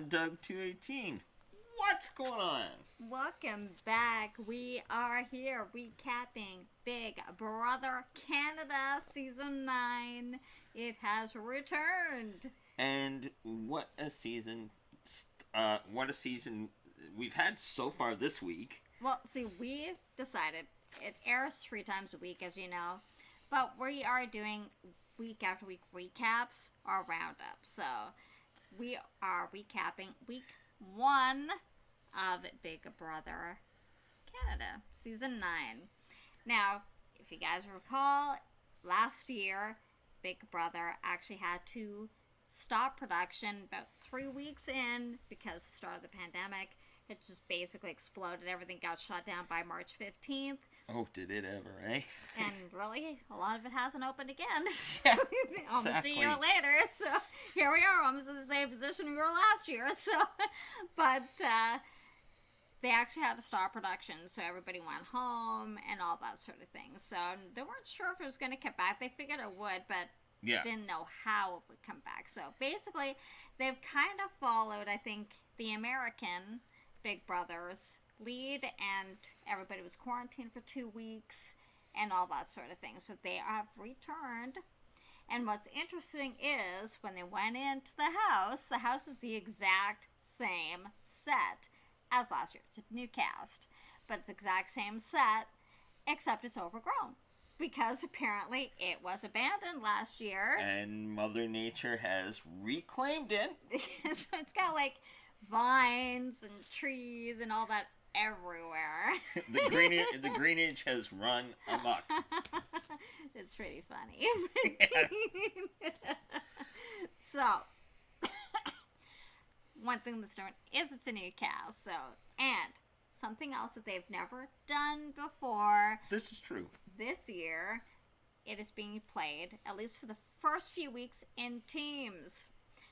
I'm Doug218. What's going on? Welcome back. We are here recapping Big Brother Canada Season 9. It has returned. And what a season we've had so far this week. Well, see, we decided it airs 3 times a week, as you know, but we are doing week after week recaps or roundups. So we are recapping week 1 of Big Brother Canada Season 9. Now, if you guys recall, last year Big Brother actually had to stop production about 3 weeks in because the start of the pandemic. It just basically exploded. Everything got shut down by March 15th. Oh, did it ever, eh? And really, a lot of it hasn't opened again. Yeah, Almost a year later. So here we are, almost in the same position we were last year. So, but they actually had to stop production, so everybody went home and all that sort of thing. So they weren't sure if it was going to come back. They figured it would, but didn't know how it would come back. So basically, they've kind of followed, I think, the American Big Brother's lead, and everybody was quarantined for 2 weeks and all that sort of thing. So they have returned. And what's interesting is when they went into the house is the exact same set as last year. It's a new cast, but it's the exact same set, except it's overgrown. Because apparently it was abandoned last year. And Mother Nature has reclaimed it. So it's got like vines and trees and all that everywhere. The greenage has run amok. It's pretty funny. So, one thing that's different is it's a new cast. So, and something else that they've never done before. This is true. This year, it is being played, at least for the first few weeks, in teams.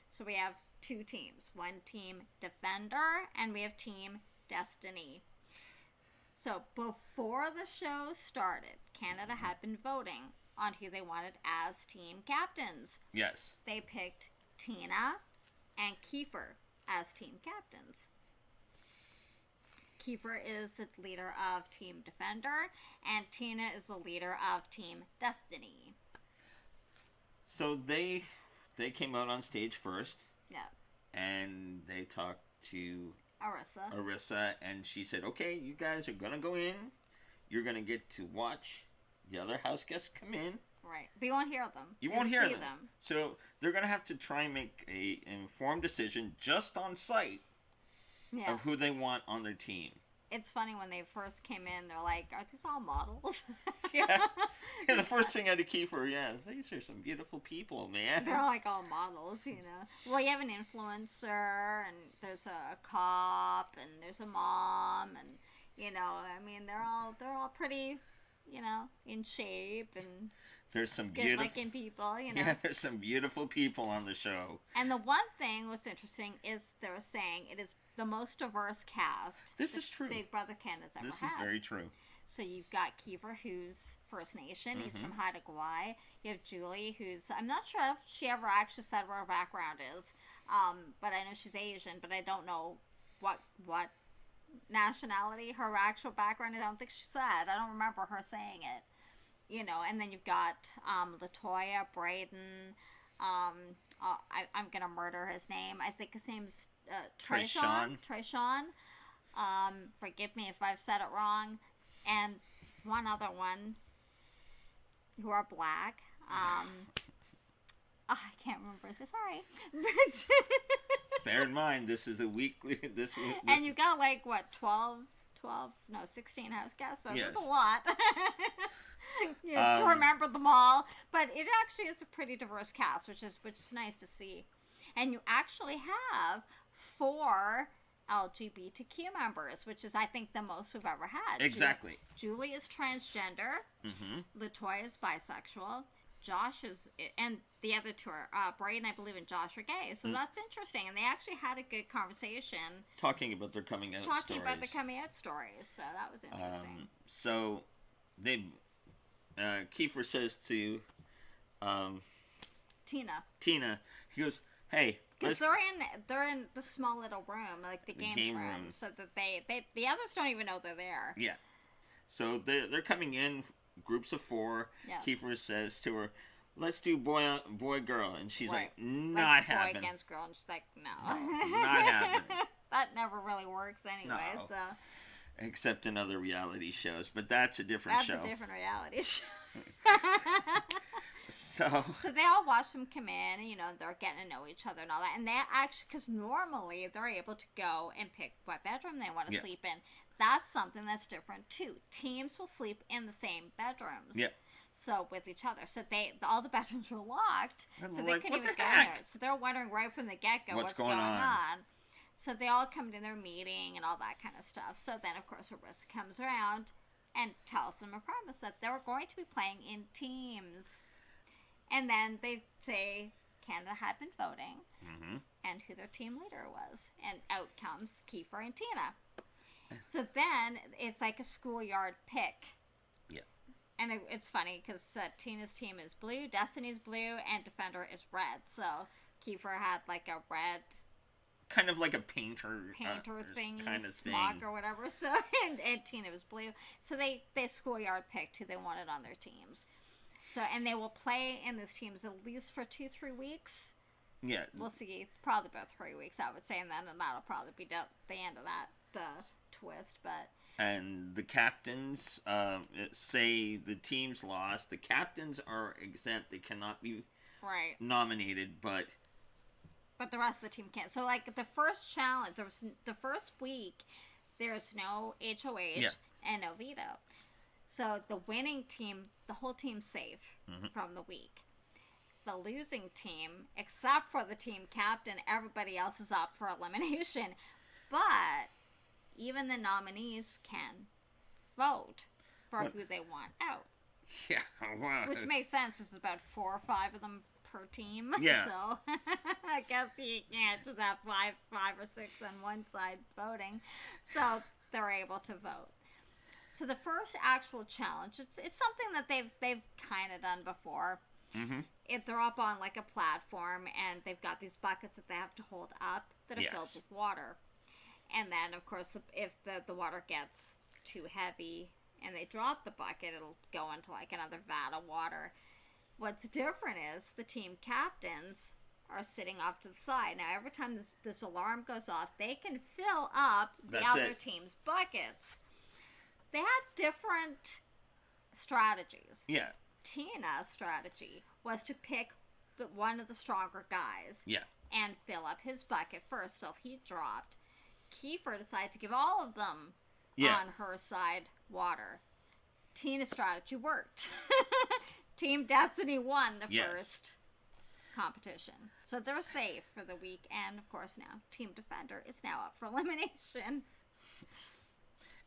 So we have 2 teams. One team Defender, and we have Team Destiny. So before the show started, Canada had been voting on who they wanted as team captains. Yes. They picked Tina and Kiefer as team captains. Kiefer is the leader of Team Defender, and Tina is the leader of Team Destiny. So they came out on stage first. Yeah. And they talked to Arissa, and she said, okay, you guys are going to go in. You're going to get to watch the other house guests come in. Right. But you won't hear them. You won't hear them. So they're going to have to try and make an informed decision just on sight of who they want on their team. It's funny when they first came in, they're like, are these all models? Yeah. The first thing out of Kiefer, these are some beautiful people, man. They're like all models, you know. Well, you have an influencer, and there's a cop, and there's a mom, and, you know, I mean, they're all pretty, you know, in shape, and there's some good-looking people, you know. Yeah, there's some beautiful people on the show. And the one thing what's interesting is they're saying it is the most diverse cast. This is true. Big Brother Canada's ever had. This is very true. So you've got Kiefer, who's First Nation. He's from Haida Gwaii. You have Julie, who's, I'm not sure if she ever actually said what her background is, but I know she's Asian, but I don't know what nationality her actual background is. I don't think she said. I don't remember her saying it. You know, and then you've got Latoya, Braden, I'm going to murder his name. I think his name's Treshawn. Forgive me if I've said it wrong. And one other one who are black. I can't remember. Sorry. Bear in mind, this is a weekly. And you got like, what, 16 house guests? So there's a lot. To remember them all. But it actually is a pretty diverse cast, which is nice to see. And you actually have 4 LGBTQ members, which is, I think, the most we've ever had. Exactly. Julie is transgender. Latoya is bisexual. Josh is, and the other 2 are, Braden, I believe, and Josh are gay. So that's interesting. And they actually had a good conversation. Talking about their coming out stories. Talking about the coming out stories. So that was interesting. So they, Kiefer says to Tina, he goes, hey, Because they're in the small little room, like the game room, so that the others don't even know they're there. Yeah. So they're coming in groups of 4. Yeah. Kiefer says to her, "Let's do boy girl," and she's like, "Not happening." Boy against girl, and she's like, "No, not happening." That never really works anyway. No. So. Except in other reality shows, but that's a different show. That's a different reality show. So they all watch them come in, and, they're getting to know each other and all that. And they actually, because normally they're able to go and pick what bedroom they want to sleep in. That's something that's different too. Teams will sleep in the same bedrooms. Yeah. So with each other, so all the bedrooms were locked, so they couldn't even go there. So they're wondering right from the get-go what's going on. So they all come to their meeting and all that kind of stuff. So then, of course, Arissa comes around and tells them a premise that they were going to be playing in teams. And then they say Canada had been voting and who their team leader was. And out comes Kiefer and Tina. So then it's like a schoolyard pick. Yeah. And it's funny because Tina's team is blue, Destiny's blue, and Defender is red. So Kiefer had like a red... kind of like a painter thing, kind of smock thing. or whatever. So and Tina was blue. So they schoolyard picked who they wanted on their teams. So and they will play in these teams at least for 2-3 weeks. Yeah, we'll see. Probably about 3 weeks, I would say, and then that'll probably be the end of that twist. But and the captains say the team's lost. The captains are exempt; they cannot be nominated, but the rest of the team can't. So, like, the first challenge, the first week, there's no HOH and no veto. So, the winning team, the whole team's safe from the week. The losing team, except for the team captain, everybody else is up for elimination. But even the nominees can vote for who they want out. Yeah, wow. Which makes sense. There's about 4 or 5 of them per team. Yeah. So I guess you can't just have 5 or 6 on one side voting. So they're able to vote. So the first actual challenge, it's something that they've kind of done before. Mm-hmm. They're up on like a platform, and they've got these buckets that they have to hold up that are filled with water. And then, of course, if the water gets too heavy and they drop the bucket, it'll go into like another vat of water. What's different is the team captains are sitting off to the side. Now, every time this alarm goes off, they can fill up the other team's buckets. They had different strategies. Yeah. Tina's strategy was to pick one of the stronger guys. Yeah. And fill up his bucket first till he dropped. Kiefer decided to give all of them on her side water. Tina's strategy worked. Team Destiny won the first competition. So they're safe for the week. And, of course, now Team Defender is now up for elimination.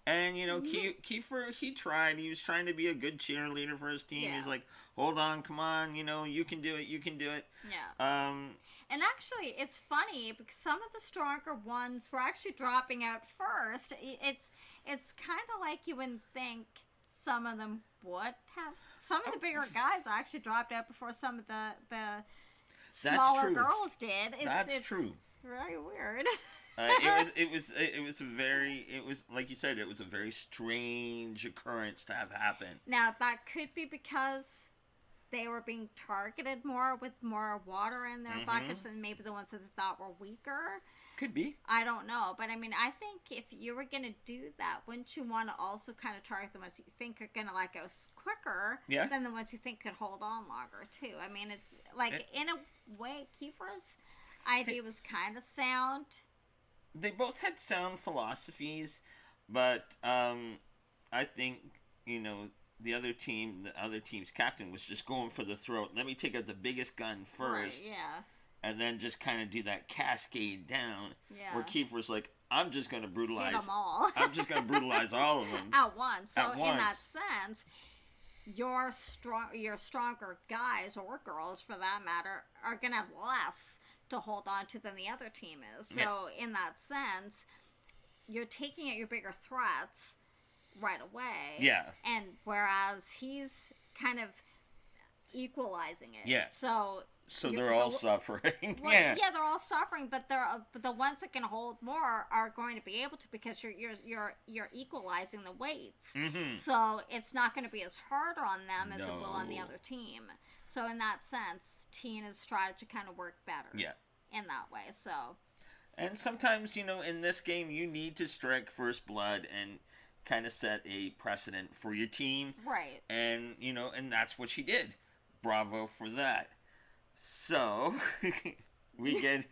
And, Kiefer, he tried. He was trying to be a good cheerleader for his team. Yeah. He's like, hold on, come on, you can do it, you can do it. Yeah. And actually, it's funny, because some of the stronger ones were actually dropping out first. It's kind of like you wouldn't think some of them would have. Some of the bigger guys actually dropped out before some of the smaller girls did. That's true. Very weird. It was like you said, it was a very strange occurrence to have happen. Now, that could be because they were being targeted more with more water in their buckets, and maybe the ones that they thought were weaker. Could be. I don't know. But, I mean, I think if you were going to do that, wouldn't you want to also kind of target the ones you think are going to let go quicker than the ones you think could hold on longer, too? I mean, it's like, in a way, Kiefer's idea was kind of sound. They both had sound philosophies, but I think, the other team's captain was just going for the throat. Let me take out the biggest gun first. Right, yeah. And then just kind of do that cascade down. Yeah. Where Kiefer's like, I'm just going to brutalize. Hit them all. I'm just going to brutalize all of them. At once. So in that sense, your stronger guys or girls, for that matter, are going to have less to hold on to than the other team is. So in that sense, you're taking out your bigger threats right away. Yeah. And whereas he's kind of equalizing it. Yeah. So So they're all suffering. Well, yeah, they're all suffering, but the ones that can hold more are going to be able to, because you're equalizing the weights. Mm-hmm. So it's not going to be as hard on them as it will on the other team. So in that sense, Tina's strategy kind of worked better. Yeah. In that way, so. And sometimes, in this game, you need to strike first blood and kind of set a precedent for your team. Right. And, and that's what she did. Bravo for that. So, we get...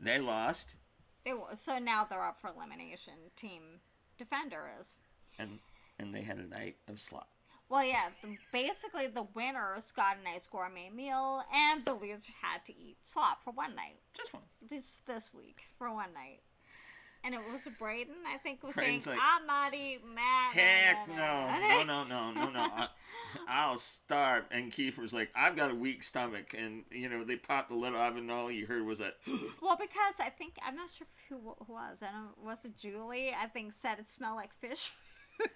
They lost. So now they're up for elimination. Team Defender is. And they had a night of slop. Well, yeah, basically the winners got a nice gourmet meal, and the losers had to eat slop for one night. Just one. This week, for one night. And it was Braden, I think, was Braden's saying, like, I'm not eating that. Heck no. I'll starve. And Kiefer's like, I've got a weak stomach. And, they popped the lid off, and all you heard was that. Well, because I'm not sure who was. I don't, was it Julie? I think said it smelled like fish food.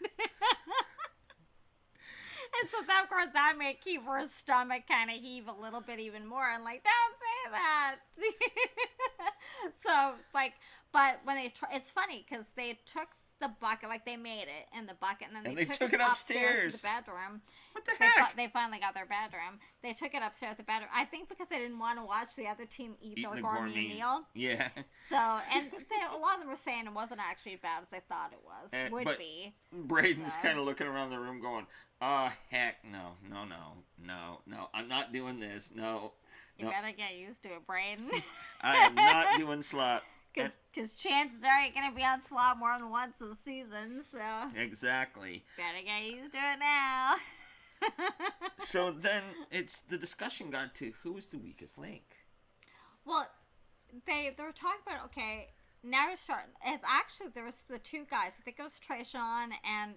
And so, of course, that made Kiefer's stomach kind of heave a little bit even more. And like, don't say that. So, like, but when it's funny because they took the bucket, like they made it in the bucket, and then they took it upstairs to the bedroom. What the heck? They finally got their bedroom. They took it upstairs to the bedroom. I think because they didn't want to watch the other team eat their gourmet meal. Yeah. So, and a lot of them were saying it wasn't actually as bad as they thought it was. Would be. Braden's kind of looking around the room going, oh, heck no. I'm not doing this. No. You better get used to it, Braden. I am not doing slop. Because chances are you're going to be on slop more than once this season, so. Exactly. Better get used to it now. So then the discussion got to who was the weakest link. Well, they were talking about, okay, now you're starting. It's actually, there was the two guys. I think it was Trayshawn and,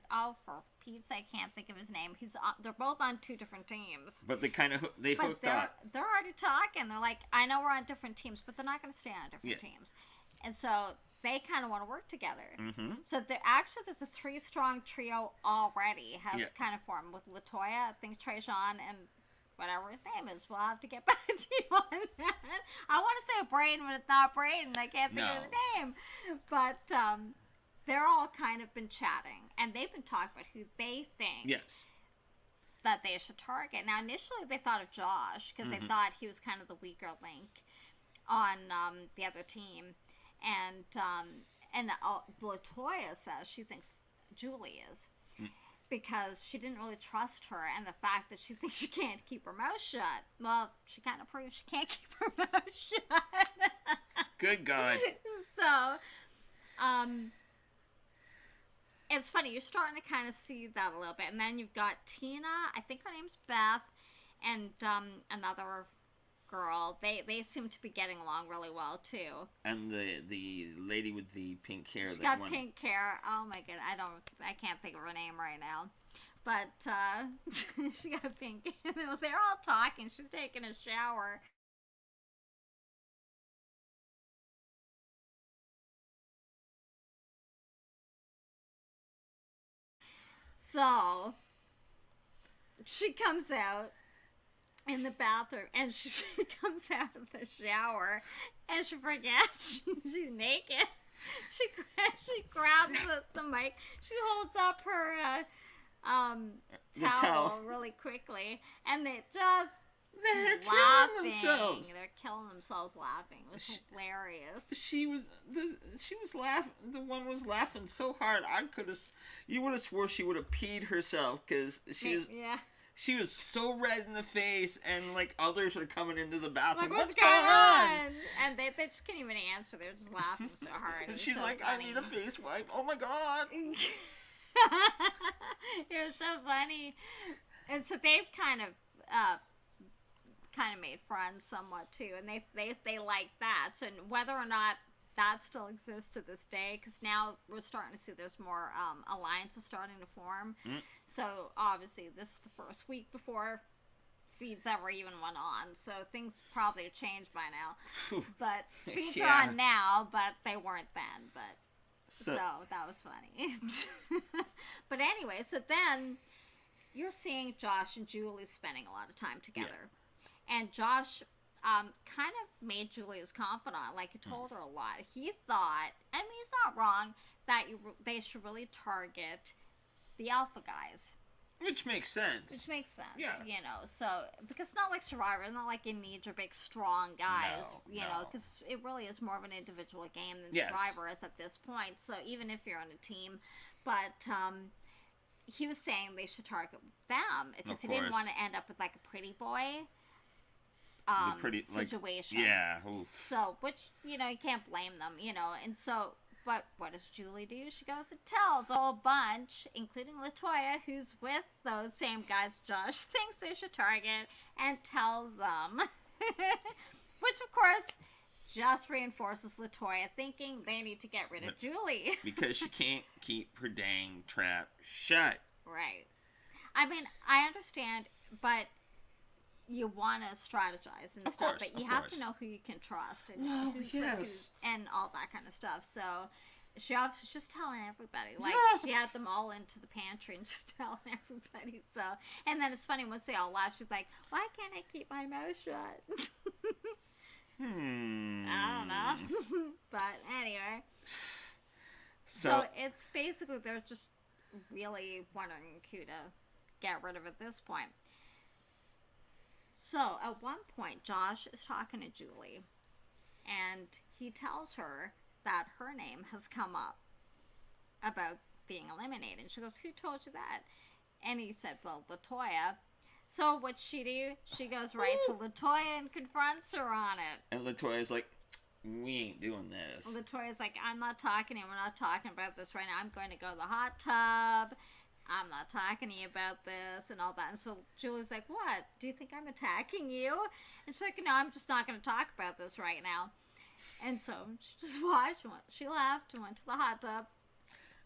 for Pete's, I can't think of his name. They're both on two different teams. But they kind of hooked up. They're already talking. They're like, I know we're on different teams, but they're not going to stay on different teams. And so they kind of want to work together. Mm-hmm. So there's a 3-strong trio already has kind of formed with LaToya, I think Trayshawn, and whatever his name is. We'll have to get back to you on that. I want to say Braden, but it's not Braden. I can't think of the name. But they're all kind of been chatting, and they've been talking about who they think that they should target. Now, initially, they thought of Josh, because they thought he was kind of the weaker link on the other team. And LaToya says she thinks Julie is, because she didn't really trust her, and the fact that she thinks she can't keep her mouth shut. Well, she kind of proves she can't keep her mouth shut. Good God. So, it's funny, you're starting to kind of see that a little bit. And then you've got Tina, I think her name's Beth, and another girl. They seem to be getting along really well too. And the lady with the pink hair. She got pink hair. Oh my god, I can't think of her name right now. But she got pink. They're all talking. She's taking a shower. So she comes out in the bathroom, and she comes out of the shower, and she forgets she's naked. She grabs the mic. She holds up her towel really quickly, and they're laughing. They're killing themselves laughing. It was hilarious. She was laughing. The one was laughing so hard. You would have swore she would have peed herself, because she was so red in the face, and like others are coming into the bathroom. Like, what's going on? And they just can't even answer. They're just laughing so hard. And she's so like, funny. I need a face wipe. Oh my god. It was so funny. And so they've kind of made friends somewhat too, and they like that. So whether or not that still exists to this day, because now we're starting to see there's more alliances starting to form. So obviously this is the first week before feeds ever even went on, so things probably have changed by now. But feeds are on now, but they weren't then. But so that was funny. But anyway, so then you're seeing Josh and Julie spending a lot of time together. And Josh kind of made Julie his confidant. Like, he told her a lot. He thought, I mean, he's not wrong, that they should really target the alpha guys. Which makes sense. Yeah. You know, so, because it's not like Survivor, it's not like you need your big, strong guys, you know, because it really is more of an individual game than Survivor is at this point, so even if you're on a team, but, he was saying they should target them, because he didn't want to end up with, like, a pretty boy, situation. Like, yeah. Oof. So, which, you know, you can't blame them, you know, and so... But what does Julie do? She goes and tells a whole bunch, including LaToya, who's with those same guys Josh thinks they should target, and tells them. Which, of course, just reinforces LaToya thinking they need to get rid of Julie. Because she can't keep her dang trap shut. Right. I mean, I understand, but you want to strategize and stuff, but you have to know who you can trust and who's with who and all that kind of stuff. So she was just telling everybody, like she had them all into the pantry and just telling everybody. So, and then it's funny once they all laugh, she's like, "Why can't I keep my mouth shut?" I don't know, but anyway. So it's basically they're just really wondering who to get rid of at this point. So, at one point, Josh is talking to Julie, and he tells her that her name has come up about being eliminated. And she goes, "Who told you that?" And he said, "Well, LaToya." So, what's she do? She goes right to LaToya and confronts her on it. And LaToya's like, "We ain't doing this." LaToya's like, "I'm not talking to you. We're not talking about this right now. I'm going to go to the hot tub. I'm not talking to you about this," and all that. And so Julie's like, "What? Do you think I'm attacking you?" And she's like, "No, I'm just not going to talk about this right now." And so she just watched. She left and went to the hot tub.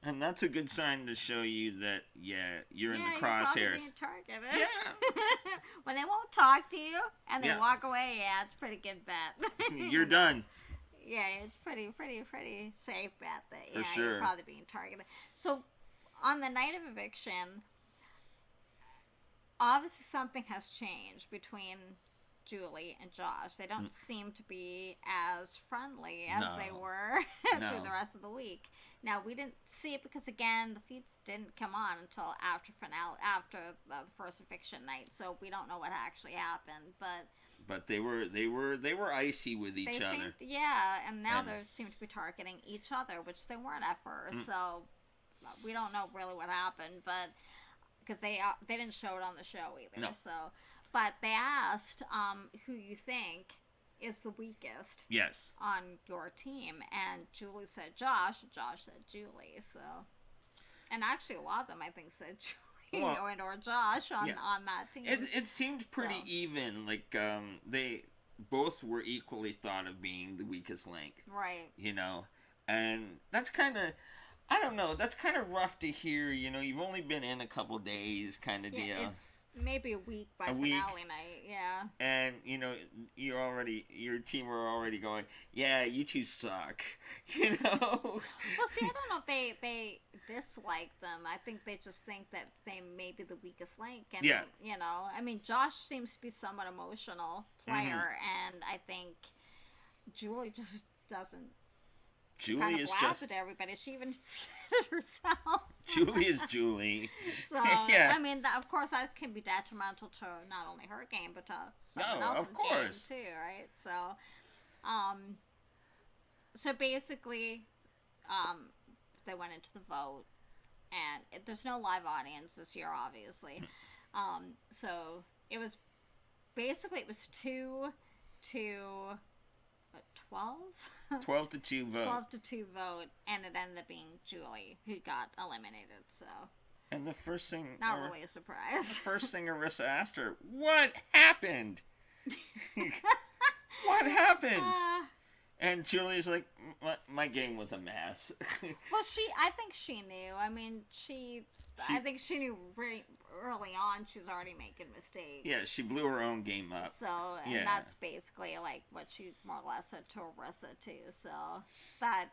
And that's a good sign to show you that, you're in the crosshairs. You're being targeted. Yeah. When they won't talk to you and they walk away, it's a pretty good bet. You're done. Yeah, it's pretty safe bet that For sure. You're probably being targeted. So, on the night of eviction, obviously something has changed between Julie and Josh. They don't seem to be as friendly as they were through the rest of the week. Now, we didn't see it because, again, the feeds didn't come on until after the first eviction night, so we don't know what actually happened. But they were icy with each other. And now they seem to be targeting each other, which they weren't at first. So we don't know really what happened, but because they didn't show it on the show either. No. So, but they asked who you think is the weakest. Yes. On your team, and Julie said Josh. Josh said Julie. So, and actually a lot of them I think said Julie or Josh on that team. It seemed pretty even. Like they both were equally thought of being the weakest link. Right. You know, and that's kind of. I don't know. That's kind of rough to hear. You know, you've only been in a couple days, kind of deal. Maybe a week by finale night, yeah. And you know, your team are already going, "Yeah, you two suck," you know. Well, see, I don't know if they dislike them. I think they just think that they may be the weakest link, and you know, I mean, Josh seems to be somewhat emotional player, and I think Julie just doesn't. Julie kind of is just at everybody. She even said it herself. Julie is Julie. So I mean, of course, that can be detrimental to not only her game but to someone else's game too, right? So, so basically, they went into the vote, and there's no live audience this year, obviously. So it was basically 2 to. 12 to 2 vote. 12 to 2 vote, and it ended up being Julie who got eliminated. So, and the first thing, not really a surprise. The first thing Arisa asked her, "What happened? What happened?" And Julie's like, "My game was a mess." Well, I think she knew. I mean, I think she knew very early on she was already making mistakes. Yeah, she blew her own game up. So, and that's basically like what she more or less said to Arisa too. So, that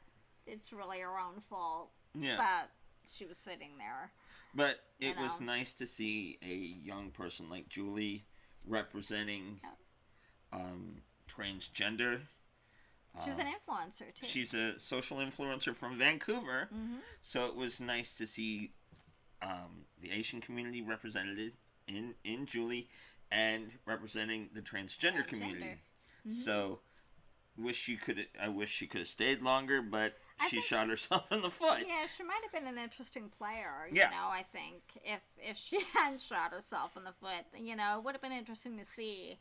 it's really her own fault. Yeah. That she was sitting there. But it was nice to see a young person like Julie representing transgender. She's an influencer too. She's a social influencer from Vancouver, so it was nice to see the Asian community represented in Julie, and representing the transgender community. So, I wish she could have stayed longer, but she shot herself in the foot. Yeah, she might have been an interesting player. Yeah. You know, I think if she hadn't shot herself in the foot, you know, it would have been interesting to see.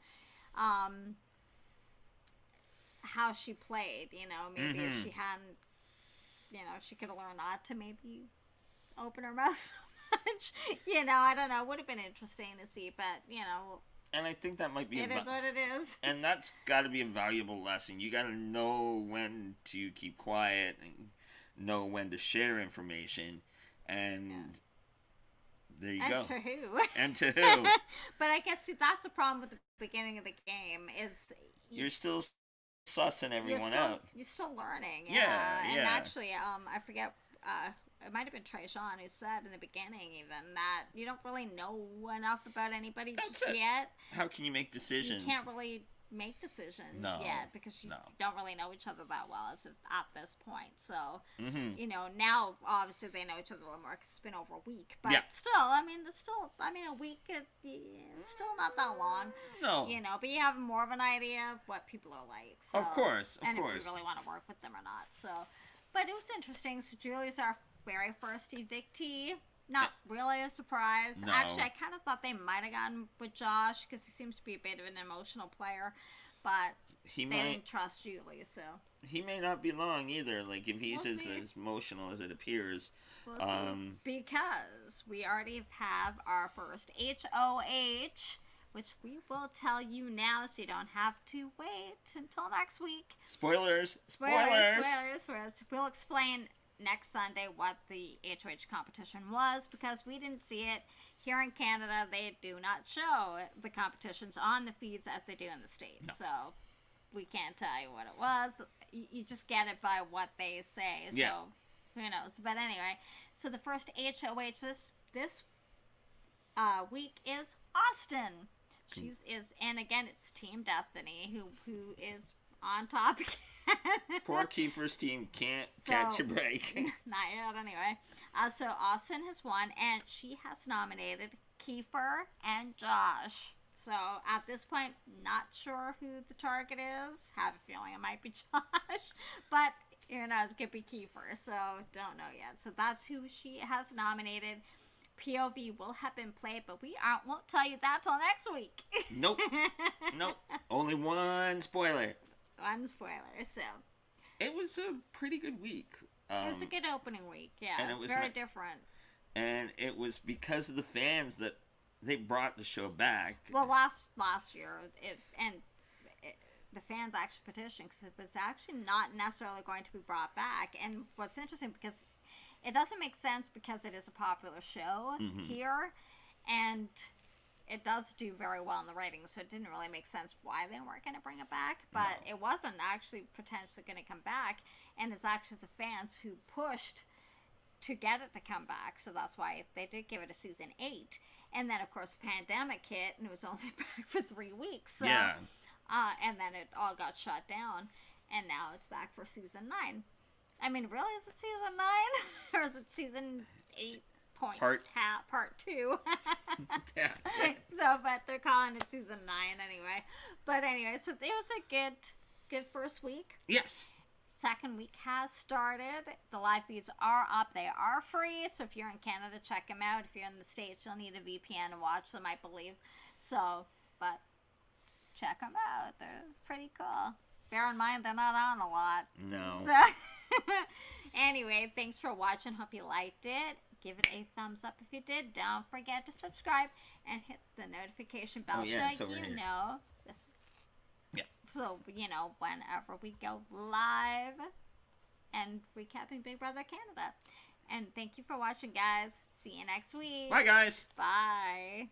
How she played, you know, maybe if she hadn't, you know, she could have learned not to maybe open her mouth so much. You know, I don't know. It would have been interesting to see, but, you know. And I think that might be it is what it is. And that's got to be a valuable lesson. You got to know when to keep quiet and know when to share information. And there you go. And to who. And to who. But I guess, see, that's the problem with the beginning of the game is... You're still sussing everyone out. You're still learning. Yeah. And actually, I forget, it might have been Trajan who said in the beginning even that you don't really know enough about anybody just yet. How can you make decisions? You can't really make decisions yet because you don't really know each other that well as of, at this point. So, you know, now obviously they know each other a little more because it's been over a week. But still, I mean, a week is still not that long. No. You know, but you have more of an idea of what people are like. So, of course. And if you really want to work with them or not. So, but it was interesting. So Julie's our very first evictee. Not really a surprise. No. Actually, I kind of thought they might have gone with Josh because he seems to be a bit of an emotional player, but they didn't trust Julie, so. He may not be long either. Like, if he's as emotional as it appears. We'll see. Because we already have our first HOH, which we will tell you now so you don't have to wait until next week. Spoilers. We'll explain next Sunday what the HOH competition was because we didn't see it. Here in Canada, they do not show the competitions on the feeds as they do in the States. No. So we can't tell you what it was. You just get it by what they say. So who knows? But anyway, so the first HOH this week is Austin. And again, it's Team Destiny who is on top again. Poor Kiefer's team can't catch a break. Not yet, anyway. So Austin has won, and she has nominated Kiefer and Josh. So at this point, not sure who the target is. Have a feeling it might be Josh, but you know, it could be Kiefer. So don't know yet. So that's who she has nominated. POV will have been played, but won't tell you that till next week. Nope. Only one spoiler. One spoiler, so. It was a pretty good week. It was a good opening week, yeah. And it was very different. And it was because of the fans that they brought the show back. Well, last year, the fans actually petitioned because it was actually not necessarily going to be brought back. And what's interesting, because it doesn't make sense because it is a popular show here, and it does do very well in the ratings, so it didn't really make sense why they weren't going to bring it back. But it wasn't actually potentially going to come back, and it's actually the fans who pushed to get it to come back, so that's why they did give it a season 8. And then, of course, the pandemic hit, and it was only back for 3 weeks. So, and then it all got shut down, and now it's back for season 9. I mean, really, is it season 9? Or is it season 8? Part 2. So, but they're calling it season 9 anyway. But anyway, so it was a good first week. Yes. Second week has started. The live feeds are up. They are free. So if you're in Canada, check them out. If you're in the States, you'll need a VPN to watch them, I believe. So, but check them out. They're pretty cool. Bear in mind, they're not on a lot. No. So, anyway, thanks for watching. Hope you liked it. Give it a thumbs up if you did. Don't forget to subscribe and hit the notification bell so you know. So, you know, whenever we go live and recapping Big Brother Canada. And thank you for watching, guys. See you next week. Bye, guys. Bye.